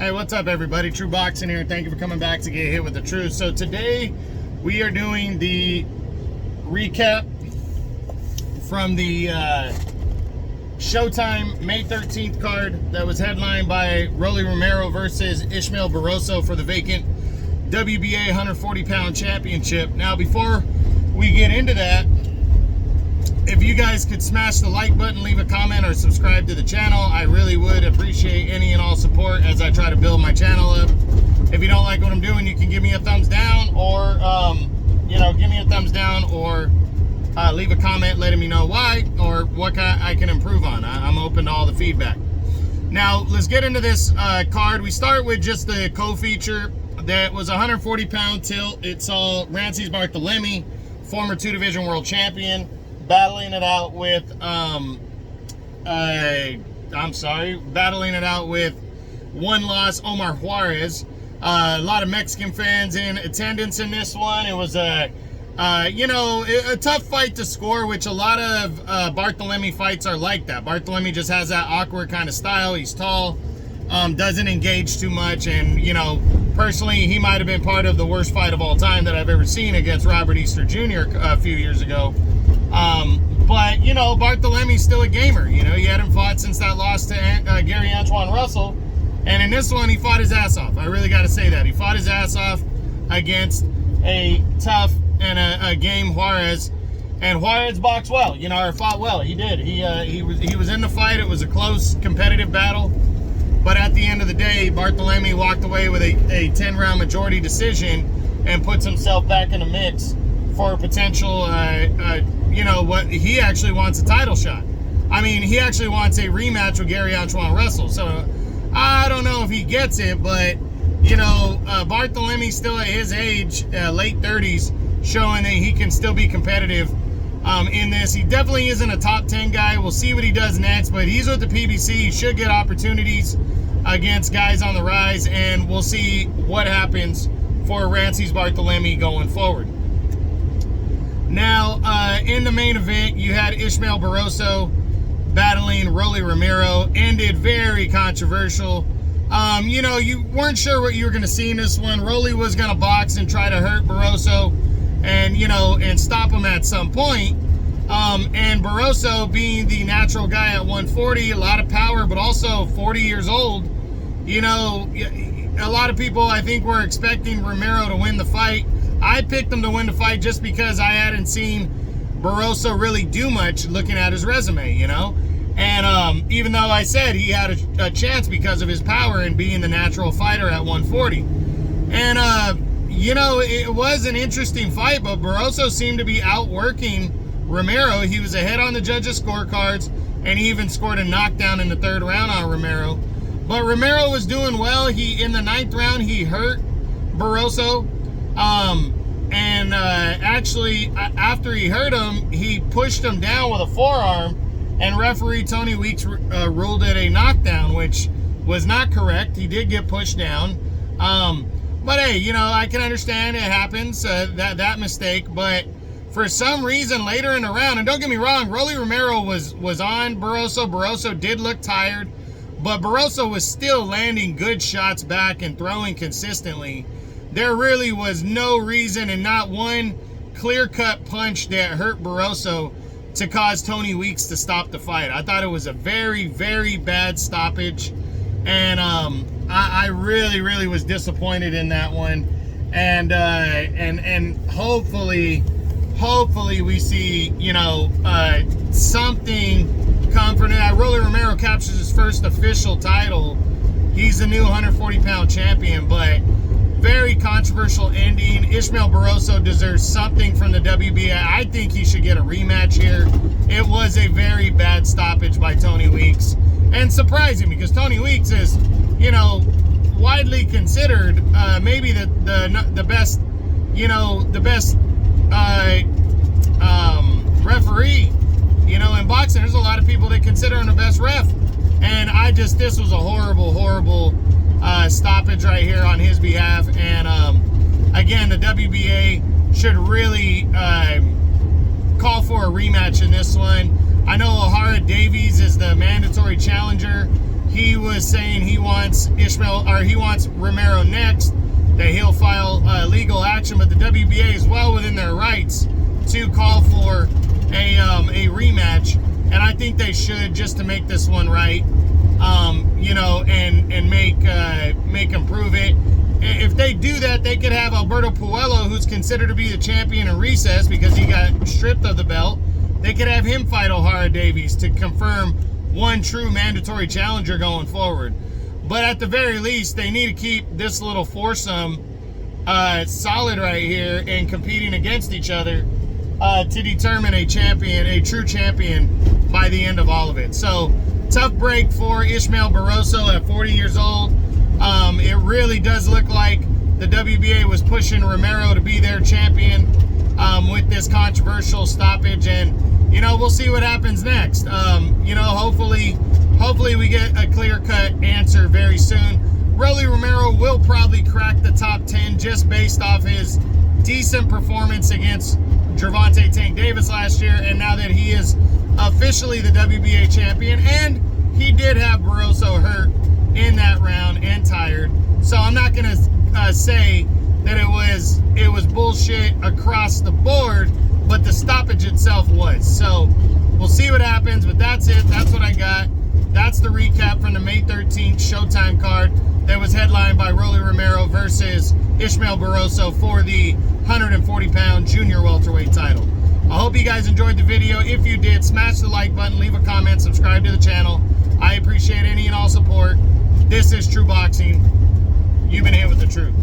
Hey, what's up everybody? True Boxing here. Thank you for coming back to get hit with the truth. So today we are doing the recap from the Showtime May 13th card that was headlined by Romero versus Ishmael Barroso for the vacant WBA 140-pound championship. Now, before we get into that, if you guys could smash the like button, leave a comment, or subscribe to the channel, I really would appreciate any and all support as I try to build my channel up. If you don't like what I'm doing, you can give me a thumbs down, or give me a thumbs down, or leave a comment letting me know why or what I can improve on. I'm open to all the feedback. Now, let's get into this card. We start with just the co-feature that was a 140-pound tilt. It saw Rances Barthelemy, former 2-division world champion, battling it out with battling it out with one loss, Omar Juarez. A lot of Mexican fans in attendance in this one. It was a tough fight to score, which a lot of Barthelemy fights are like that. Barthelemy just has that awkward kind of style. He's tall, doesn't engage too much, and personally, he might have been part of the worst fight of all time that I've ever seen against Robert Easter Jr. a few years ago. But Barthelemy's still a gamer. He hadn't fought since that loss to Gary Antoine Russell, and in this one he fought his ass off. I really got to say that he fought his ass off against a tough and a game Juarez, and Juarez boxed well, or fought well. He did. He was in the fight. It was a close, competitive battle, but at the end of the day, Barthelemy walked away with a 10-round majority decision and puts himself back in the mix for a potential, what he actually wants, a title shot. I mean, he actually wants a rematch with Gary Antoine Russell. So I don't know if he gets it, but Barthelemy's still at his age, late 30s, showing that he can still be competitive in this. He definitely isn't a top 10 guy. We'll see what he does next, but he's with the PBC. He should get opportunities against guys on the rise, and we'll see what happens for Rances Barthelemy going forward. Now, in the main event, you had Ishmael Barroso battling Romero. Ended very controversial. You weren't sure what you were going to see in this one. Rolly was going to box and try to hurt Barroso and stop him at some point. And Barroso, being the natural guy at 140, a lot of power, but also 40 years old, a lot of people, I think, were expecting Romero to win the fight. I picked him to win the fight just because I hadn't seen Barroso really do much looking at his resume, And even though I said he had a chance because of his power and being the natural fighter at 140. And, it was an interesting fight, but Barroso seemed to be outworking Romero. He was ahead on the judges' scorecards, and he even scored a knockdown in the 3rd round on Romero. But Romero was doing well. In the 9th round, he hurt Barroso. Actually, after he hurt him, he pushed him down with a forearm, and referee Tony Weeks ruled it a knockdown, which was not correct. He did get pushed down. But hey, I can understand it happens, that mistake. But for some reason later in the round, and don't get me wrong, Rolly Romero was on Barroso. Barroso did look tired, but Barroso was still landing good shots back and throwing consistently. There really was no reason, and not one clear-cut punch that hurt Barroso to cause Tony Weeks to stop the fight. I thought it was a very, very bad stoppage, and I really, really was disappointed in that one. And hopefully we see something come from that. Rolly Romero captures his first official title. He's the new 140-pound champion, but very controversial ending. Ishmael Barroso deserves something from the WBA. I think he should get a rematch here. It was a very bad stoppage by Tony Weeks, and surprising because Tony Weeks is, widely considered maybe the best, referee, in boxing. There's a lot of people that consider him the best ref, and this was a horrible stoppage right here on his behalf. And again, the WBA should really call for a rematch in this one. I know O'Hara Davies is the mandatory challenger. he was saying he wants Romero next, that he'll file legal action, but the WBA is well within their rights to call for a rematch, and I think they should, just to make this one right, you know, and make them prove it. If they do that, they could have Alberto Puello, who's considered to be the champion in recess because he got stripped of the belt. They could have him fight O'Hara Davies to confirm one true mandatory challenger going forward. But at the very least, they need to keep this little foursome solid right here and competing against each other to determine a champion, a true champion, by the end of all of it. So, tough break for Ishmael Barroso at 40 years old. It really does look like the WBA was pushing Romero to be their champion with this controversial stoppage, and you know, we'll see what happens next. You know, hopefully we get a clear-cut answer very soon. Rolly Romero will probably crack the top 10 just based off his decent performance against Gervonta Tank Davis last year, and now that he is officially the WBA champion, and he did have Barroso hurt in that round and tired. So I'm not gonna say that it was bullshit across the board, but the stoppage itself was. So we'll see what happens, but that's it. That's what I got. That's the recap from the May 13th Showtime card that was headlined by Rolly Romero versus Ishmael Barroso for the 140-pound junior welterweight title. I hope you guys enjoyed the video. If you did, smash the like button, leave a comment, subscribe to the channel. I appreciate any and all support. This is True Boxing. You've been hit with the truth.